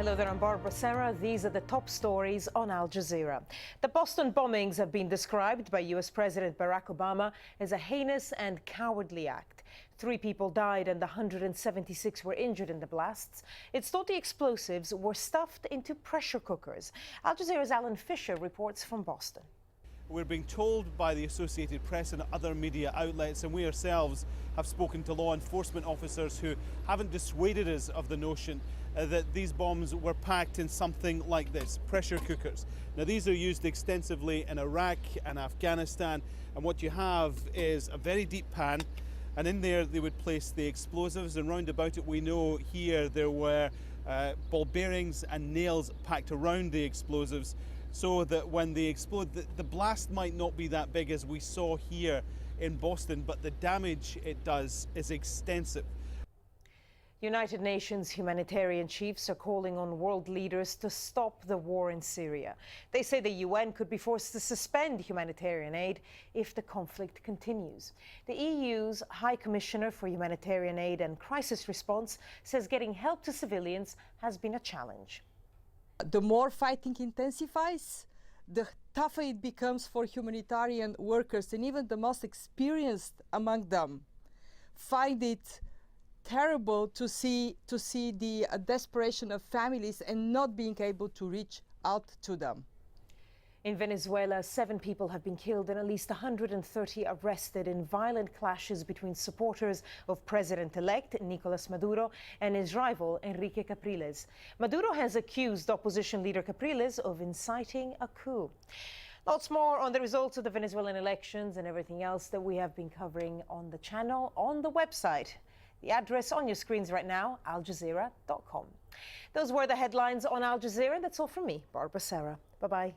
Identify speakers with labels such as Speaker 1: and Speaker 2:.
Speaker 1: Hello there, I'm Barbara Serra. These are the top stories on Al Jazeera. The Boston bombings have been described by US President Barack Obama as a heinous and cowardly act. 3 people died and 176 were injured in the blasts. It's thought the explosives were stuffed into pressure cookers. Al Jazeera's Alan Fisher reports from Boston.
Speaker 2: We're being told by the Associated Press and other media outlets, and we ourselves have spoken to law enforcement officers who haven't dissuaded us of the notion that these bombs were packed in something like this, pressure cookers. Now, these are used extensively in Iraq and Afghanistan, and what you have is a very deep pan, and in there they would place the explosives, and round about it we know here there were ball bearings and nails packed around the explosives, so that when they explode, the blast might not be that big as we saw here in Boston, but the damage it does is extensive.
Speaker 1: United Nations humanitarian chiefs are calling on world leaders to stop the war in Syria. They say the UN could be forced to suspend humanitarian aid if the conflict continues. The EU's High Commissioner for Humanitarian Aid and Crisis Response says getting help to civilians has been a challenge.
Speaker 3: The more fighting intensifies, the tougher it becomes for humanitarian workers, and even the most experienced among them find it terrible to see the desperation of families and not being able to reach out to them.
Speaker 1: In Venezuela, 7 people have been killed and at least 130 arrested in violent clashes between supporters of President-elect Nicolas Maduro and his rival Enrique Capriles. Maduro has accused opposition leader Capriles of inciting a coup. Lots more on the results of the Venezuelan elections and everything else that we have been covering on the channel, on the website. The address on your screens right now, aljazeera.com. Those were the headlines on Al Jazeera. That's all from me, Barbara Serra. Bye-bye.